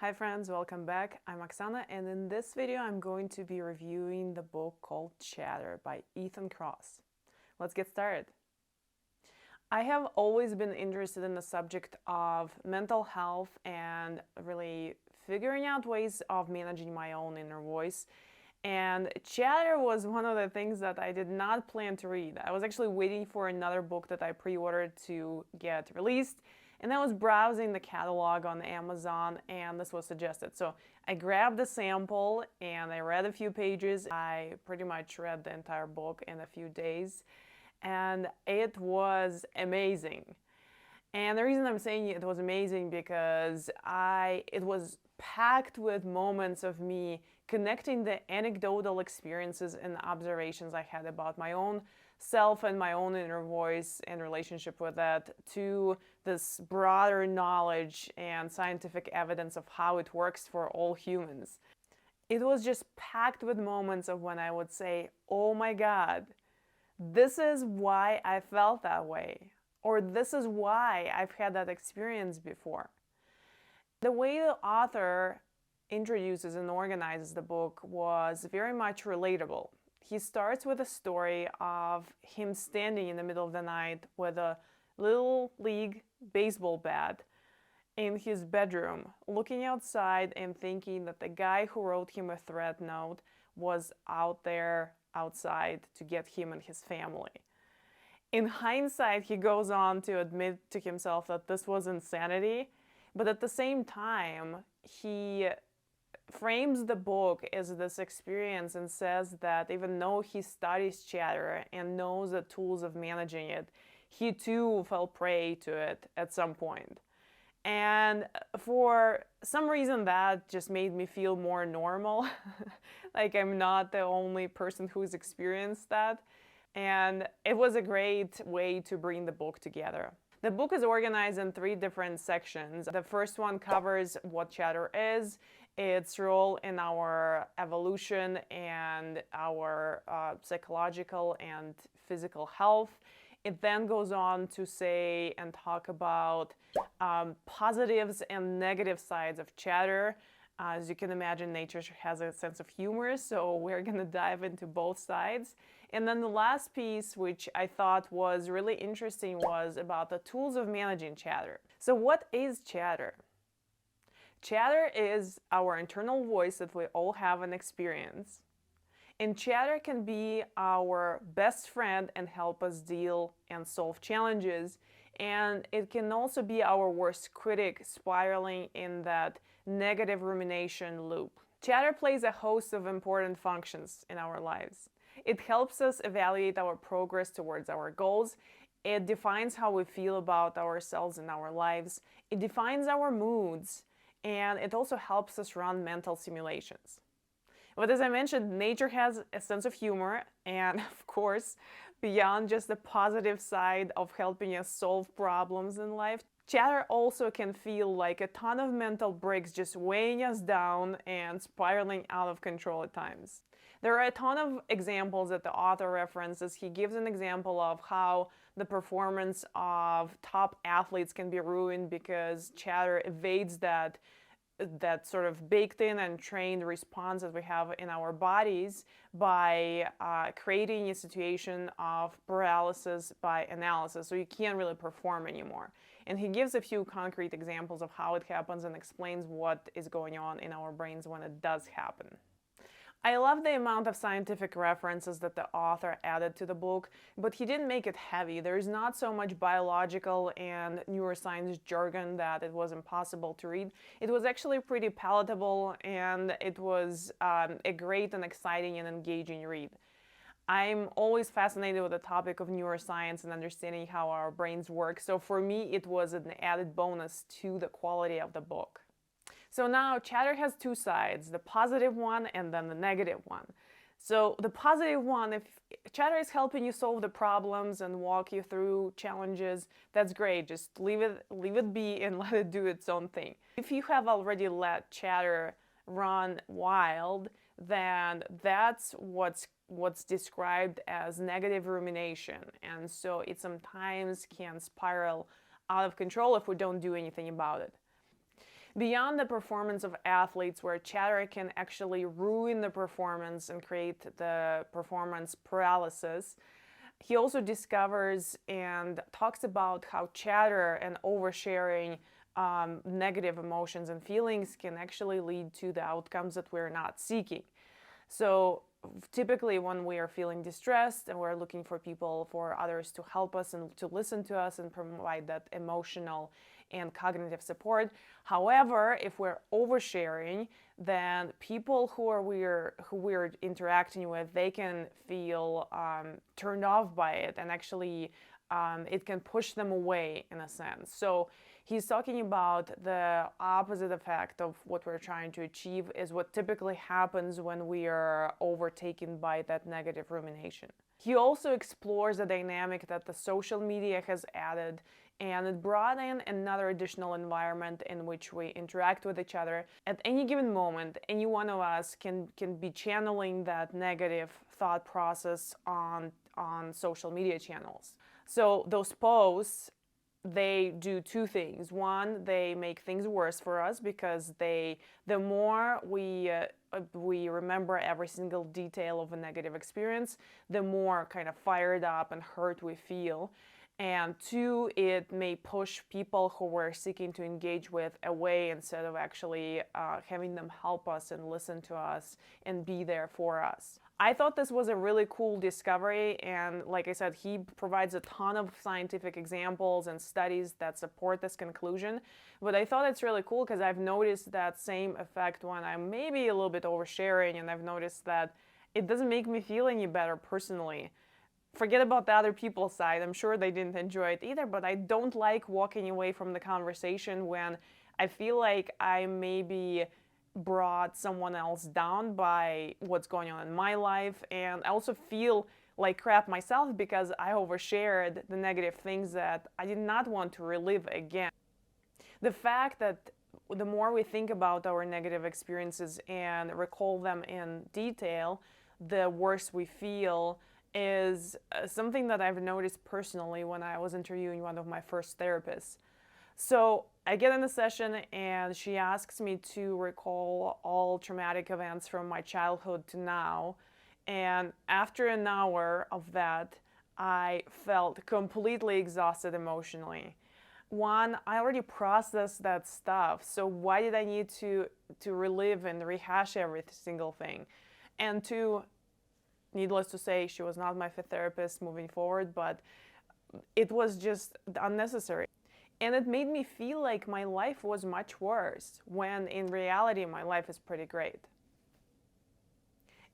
Hi friends, welcome back. I'm Oksana, and in this video I'm going to be reviewing the book called Chatter by Kross. Let's get started. I have always been interested in the subject of mental health and really figuring out ways of managing my own inner voice. And Chatter was one of the things that I did not plan to read. I was actually waiting for another book that I pre-ordered to get released, and I was browsing the catalog on Amazon and this was suggested. So I grabbed the sample and I read a few pages. I pretty much read the entire book in a few days and it was amazing. And the reason I'm saying it was amazing because it was packed with moments of me connecting the anecdotal experiences and observations I had about my own self and my own inner voice and relationship with that to this broader knowledge and scientific evidence of how it works for all humans. It was just packed with moments of when I would say, oh my God, this is why I felt that way, or this is why I've had that experience before. The way the author introduces and organizes the book was very much relatable. He starts with a story of him standing in the middle of the night with a little league baseball bat in his bedroom, looking outside and thinking that the guy who wrote him a threat note was out there outside to get him and his family. In hindsight, he goes on to admit to himself that this was insanity, but at the same time, he frames the book as this experience and says that even though he studies Chatter and knows the tools of managing it, he too fell prey to it at some point. And for some reason that just made me feel more normal, like I'm not the only person who's experienced that. And it was a great way to bring the book together. The book is organized in 3 different sections. The first one covers what Chatter is, its role in our evolution and our psychological and physical health. It then goes on to say and talk about positives and negative sides of Chatter. As you can imagine, nature has a sense of humor, so we're going to dive into both sides. And then the last piece, which I thought was really interesting, was about the tools of managing Chatter. So what is Chatter? Chatter is our internal voice that we all have and experience. And Chatter can be our best friend and help us deal and solve challenges. And it can also be our worst critic, spiraling in that negative rumination loop. Chatter plays a host of important functions in our lives. It helps us evaluate our progress towards our goals. It defines how we feel about ourselves and our lives. It defines our moods. And it also helps us run mental simulations. But as I mentioned, nature has a sense of humor, and of course, beyond just the positive side of helping us solve problems in life, Chatter also can feel like a ton of mental bricks just weighing us down and spiraling out of control at times. There are a ton of examples that the author references. He gives an example of how the performance of top athletes can be ruined because Chatter evades that sort of baked in and trained response that we have in our bodies by creating a situation of paralysis by analysis, so you can't really perform anymore. And he gives a few concrete examples of how it happens and explains what is going on in our brains when it does happen. I love the amount of scientific references that the author added to the book, but he didn't make it heavy. There's not so much biological and neuroscience jargon that it was impossible to read. It was actually pretty palatable, and it was a great and exciting and engaging read. I'm always fascinated with the topic of neuroscience and understanding how our brains work, so for me it was an added bonus to the quality of the book. So now Chatter has 2 sides, the positive one and then the negative one. So the positive one, if Chatter is helping you solve the problems and walk you through challenges, that's great. Just leave it be and let it do its own thing. If you have already let Chatter run wild, then that's what's described as negative rumination. And so it sometimes can spiral out of control if we don't do anything about it. Beyond the performance of athletes, where chatter can actually ruin the performance and create the performance paralysis, he also discovers and talks about how chatter and oversharing negative emotions and feelings can actually lead to the outcomes that we're not seeking. So typically when we are feeling distressed and we're looking for people, for others to help us and to listen to us and provide that emotional and cognitive support. However, if we're oversharing, then people who we're interacting with, they can feel turned off by it, and actually it can push them away in a sense. So he's talking about the opposite effect of what we're trying to achieve is what typically happens when we are overtaken by that negative rumination. He also explores the dynamic that the social media has added, and it brought in another additional environment in which we interact with each other. At any given moment, any one of us can be channeling that negative thought process on social media channels. So those posts, they do two things. One, they make things worse for us because the more we remember every single detail of a negative experience, the more kind of fired up and hurt we feel. And two, it may push people who we're seeking to engage with away instead of actually having them help us and listen to us and be there for us. I thought this was a really cool discovery, and like I said, he provides a ton of scientific examples and studies that support this conclusion. But I thought it's really cool because I've noticed that same effect when I'm maybe a little bit oversharing, and I've noticed that it doesn't make me feel any better personally. Forget about the other people's side. I'm sure they didn't enjoy it either, but I don't like walking away from the conversation when I feel like I maybe brought someone else down by what's going on in my life, and I also feel like crap myself because I overshared the negative things that I did not want to relive again. The fact that the more we think about our negative experiences and recall them in detail, the worse we feel is something that I've noticed personally when I was interviewing one of my first therapists. So I get in the session and she asks me to recall all traumatic events from my childhood to now. And after an hour of that, I felt completely exhausted emotionally. One, I already processed that stuff, so why did I need to relive and rehash every single thing? And two, needless to say, she was not my therapist moving forward, but it was just unnecessary. And it made me feel like my life was much worse, when in reality my life is pretty great.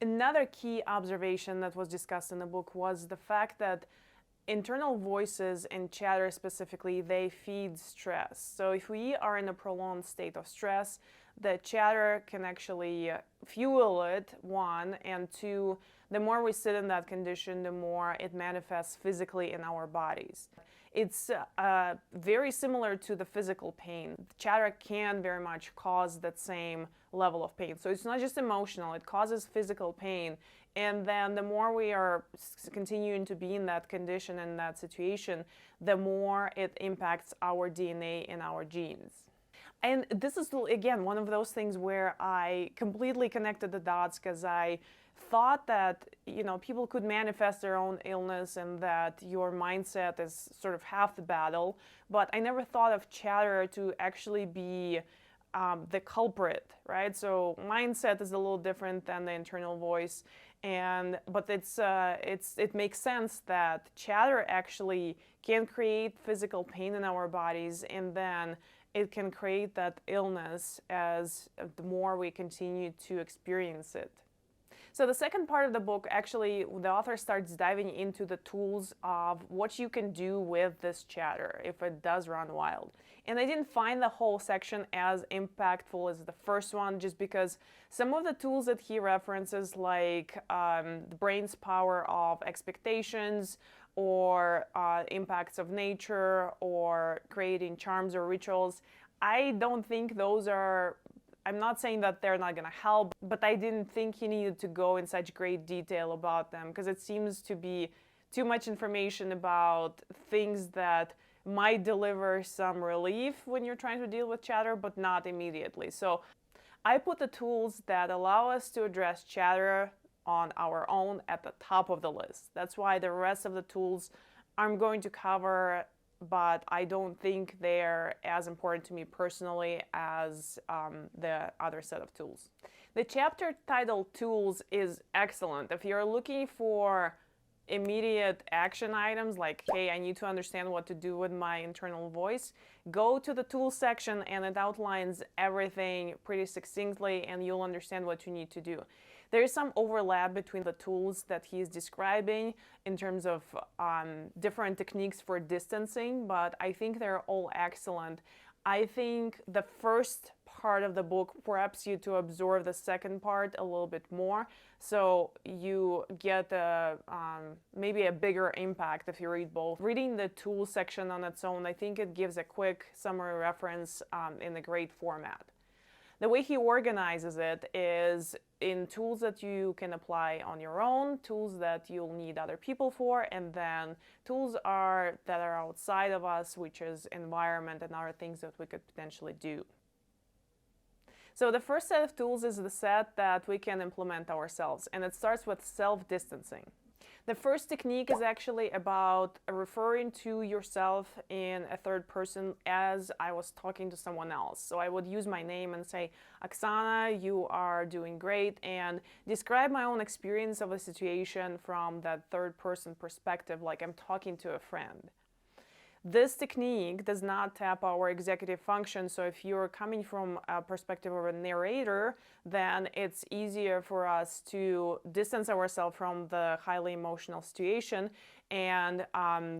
Another key observation that was discussed in the book was the fact that internal voices and chatter specifically, they feed stress. So if we are in a prolonged state of stress, the chatter can actually fuel it, one, and two, the more we sit in that condition, the more it manifests physically in our bodies. It's very similar to the physical pain. Chatter can very much cause that same level of pain. So it's not just emotional, it causes physical pain. And then the more we are continuing to be in that condition and that situation, the more it impacts our DNA and our genes. And this is, again, one of those things where I completely connected the dots because I thought that, people could manifest their own illness and that your mindset is sort of half the battle. But I never thought of chatter to actually be the culprit, right? So mindset is a little different than the internal voice, but it makes sense that chatter actually can create physical pain in our bodies, and then it can create that illness as the more we continue to experience it. So the second part of the book, actually, the author starts diving into the tools of what you can do with this chatter if it does run wild. And I didn't find the whole section as impactful as the first one, just because some of the tools that he references, like the brain's power of expectations, or impacts of nature, or creating charms or rituals, I don't think those are, I'm not saying that they're not going to help, but I didn't think he needed to go in such great detail about them, because it seems to be too much information about things that might deliver some relief when you're trying to deal with chatter, but not immediately. So I put the tools that allow us to address chatter on our own at the top of the list. That's why the rest of the tools I'm going to cover, but I don't think they're as important to me personally as the other set of tools. The chapter titled Tools is excellent. If you're looking for immediate action items like, hey, I need to understand what to do with my internal voice, go to the tools section and it outlines everything pretty succinctly and you'll understand what you need to do. There is some overlap between the tools that he's describing in terms of different techniques for distancing, but I think they're all excellent. I think the first part of the book preps you to absorb the second part a little bit more, so you get maybe a bigger impact if you read both. Reading the tools section on its own, I think it gives a quick summary reference in a great format. The way he organizes it is in tools that you can apply on your own, tools that you'll need other people for, and then tools that are outside of us, which is environment and other things that we could potentially do. So the first set of tools is the set that we can implement ourselves, and it starts with self-distancing. The first technique is actually about referring to yourself in a third person as I was talking to someone else. So I would use my name and say, Oksana, you are doing great, and describe my own experience of the situation from that third person perspective, like I'm talking to a friend. This technique does not tap our executive function, so if you're coming from a perspective of a narrator, then it's easier for us to distance ourselves from the highly emotional situation and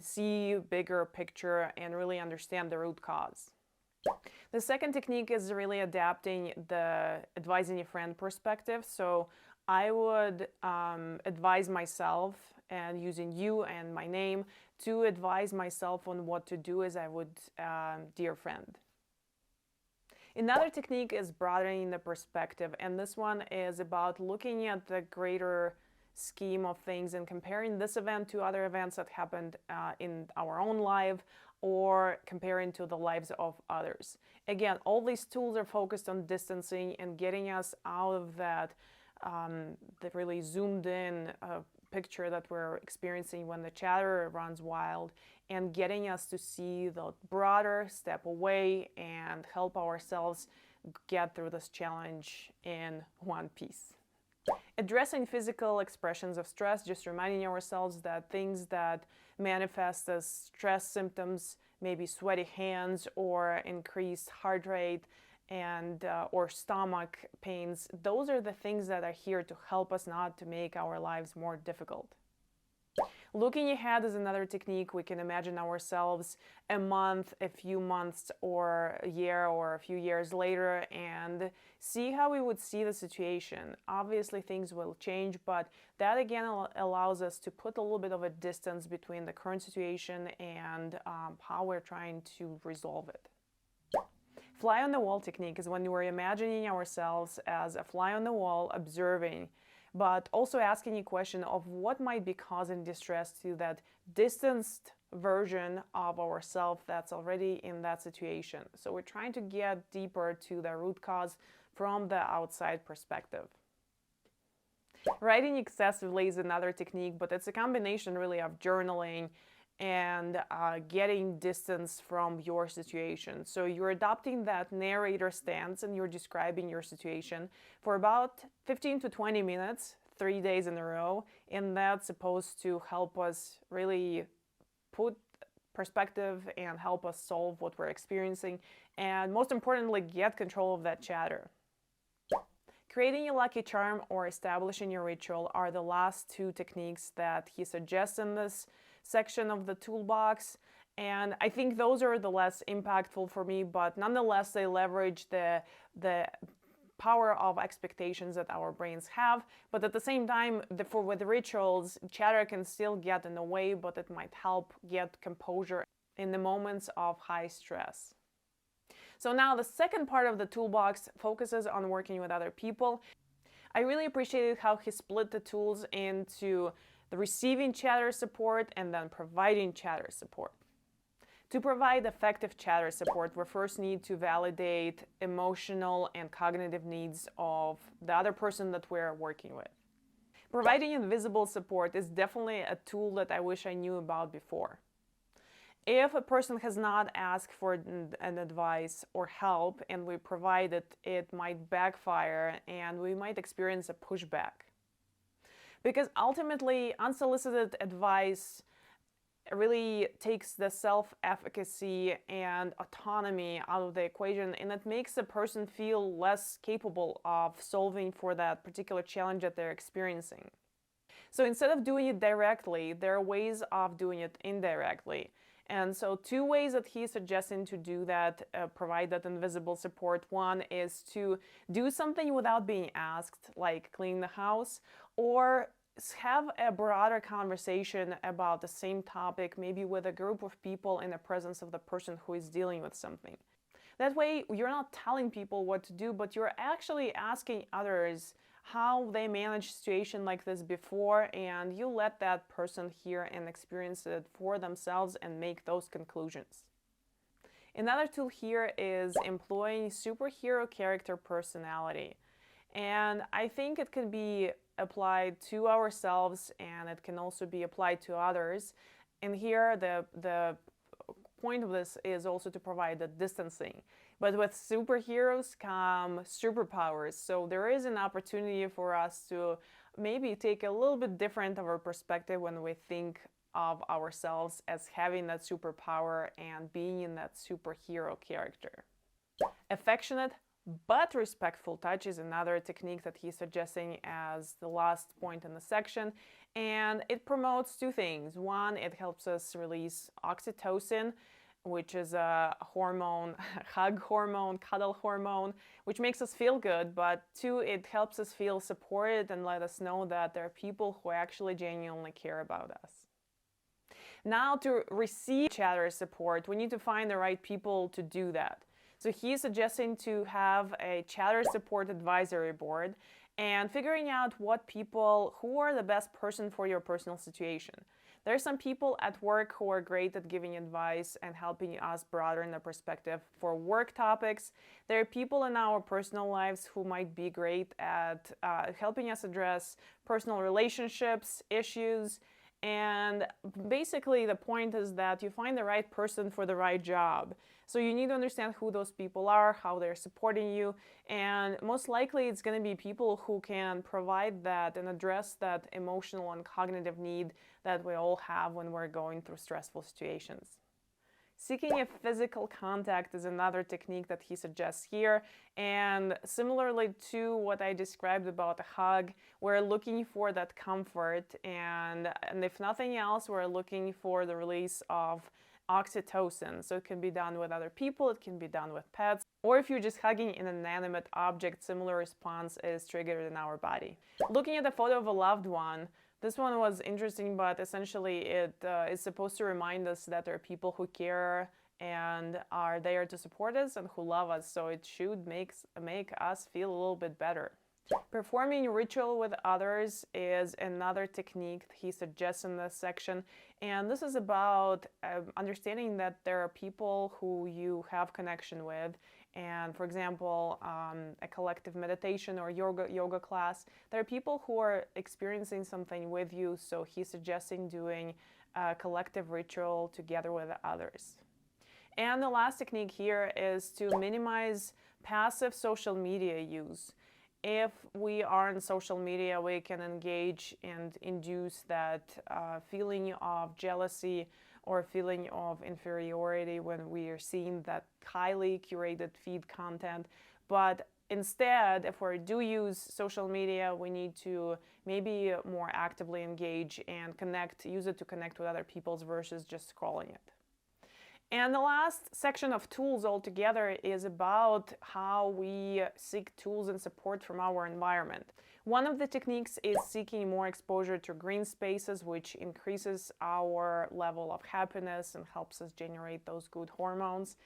see bigger picture and really understand the root cause. The second technique is really adapting the advising a friend perspective. So I would advise myself and using you and my name to advise myself on what to do as I would dear friend. Another technique is broadening the perspective, and this one is about looking at the greater scheme of things and comparing this event to other events that happened in our own life or comparing to the lives of others. Again, all these tools are focused on distancing and getting us out of that the really zoomed in picture that we're experiencing when the chatter runs wild, and getting us to see the broader step away and help ourselves get through this challenge in one piece. Addressing physical expressions of stress, just reminding ourselves that things that manifest as stress symptoms, maybe sweaty hands or increased heart rate, and or stomach pains, those are the things that are here to help us, not to make our lives more difficult. Looking ahead is another technique. We can imagine ourselves a month, a few months, or a year, or a few years later, and see how we would see the situation. Obviously, things will change, but that again allows us to put a little bit of a distance between the current situation and how we're trying to resolve it. Fly on the wall technique is when we're imagining ourselves as a fly on the wall, observing, but also asking a question of what might be causing distress to that distanced version of ourselves that's already in that situation. So we're trying to get deeper to the root cause from the outside perspective. Writing excessively is another technique, but it's a combination really of journaling and getting distance from your situation. So you're adopting that narrator stance and you're describing your situation for about 15 to 20 minutes, 3 days in a row, and that's supposed to help us really put perspective and help us solve what we're experiencing, and most importantly, get control of that chatter. Creating a lucky charm or establishing your ritual are the last two techniques that he suggests in this section of the toolbox, and I think those are the less impactful for me, but nonetheless they leverage the power of expectations that our brains have. But at the same time, with rituals, chatter can still get in the way, but it might help get composure in the moments of high stress. So now the second part of the toolbox focuses on working with other people. I really appreciated how he split the tools into the receiving chatter support and then providing chatter support. To provide effective chatter support, we first need to validate emotional and cognitive needs of the other person that we're working with. Providing invisible support is definitely a tool that I wish I knew about before. If a person has not asked for an advice or help and we provide it, it might backfire and we might experience a pushback. Because ultimately, unsolicited advice really takes the self-efficacy and autonomy out of the equation, and it makes a person feel less capable of solving for that particular challenge that they're experiencing. So instead of doing it directly, there are ways of doing it indirectly. And so two ways that he's suggesting to do that, provide that invisible support. One is to do something without being asked, like clean the house, or have a broader conversation about the same topic, maybe with a group of people in the presence of the person who is dealing with something. That way, you're not telling people what to do, but you're actually asking others how they managed a situation like this before, and you let that person hear and experience it for themselves and make those conclusions. Another tool here is employing superhero character personality. And I think it can be applied to ourselves and it can also be applied to others. And here the point of this is also to provide the distancing. But with superheroes come superpowers. So there is an opportunity for us to maybe take a little bit different of our perspective when we think of ourselves as having that superpower and being in that superhero character. Affectionate but respectful touch is another technique that he's suggesting as the last point in the section, and it promotes two things. One, it helps us release oxytocin, which is a hormone, hug hormone, cuddle hormone, which makes us feel good, but two, it helps us feel supported and let us know that there are people who actually genuinely care about us. Now, to receive chatter support, we need to find the right people to do that. So he's suggesting to have a chatter support advisory board and figuring out who are the best person for your personal situation. There are some people at work who are great at giving advice and helping us broaden the perspective for work topics. There are people in our personal lives who might be great at helping us address personal relationships, issues, and basically the point is that you find the right person for the right job. So you need to understand who those people are, how they're supporting you, and most likely it's going to be people who can provide that and address that emotional and cognitive need that we all have when we're going through stressful situations. Seeking a physical contact is another technique that he suggests here, and similarly to what I described about a hug, we're looking for that comfort, and if nothing else, we're looking for the release of oxytocin. So it can be done with other people, it can be done with pets, or if you're just hugging an inanimate object, similar response is triggered in our body. Looking at a photo of a loved one, this one was interesting, but essentially it is supposed to remind us that there are people who care and are there to support us and who love us, so it should make us feel a little bit better. Performing ritual with others is another technique he suggests in this section, and this is about understanding that there are people who you have connection with, and for example, a collective meditation or yoga class, there are people who are experiencing something with you, so he's suggesting doing a collective ritual together with others. And the last technique here is to minimize passive social media use. If we are on social media, we can engage and induce that feeling of jealousy or feeling of inferiority when we are seeing that highly curated feed content. But instead, if we do use social media, we need to maybe more actively engage and use it to connect with other people versus just scrolling it. And the last section of tools altogether is about how we seek tools and support from our environment. One of the techniques is seeking more exposure to green spaces, which increases our level of happiness and helps us generate those good hormones.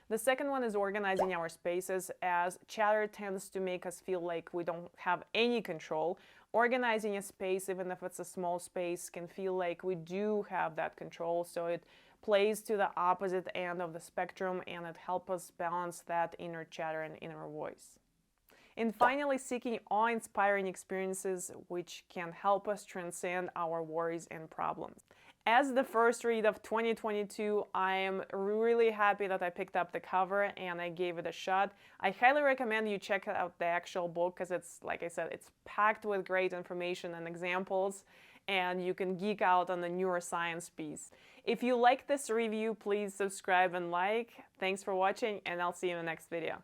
The second one is organizing our spaces, as chatter tends to make us feel like we don't have any control. Organizing a space, even if it's a small space, can feel like we do have that control, so it plays to the opposite end of the spectrum, and it helps us balance that inner chatter and inner voice. And finally, seeking awe-inspiring experiences which can help us transcend our worries and problems. As the first read of 2022, I am really happy that I picked up the cover and I gave it a shot. I highly recommend you check out the actual book because it's, like I said, it's packed with great information and examples, and you can geek out on the neuroscience piece. If you like this review, please subscribe and like. Thanks for watching, and I'll see you in the next video.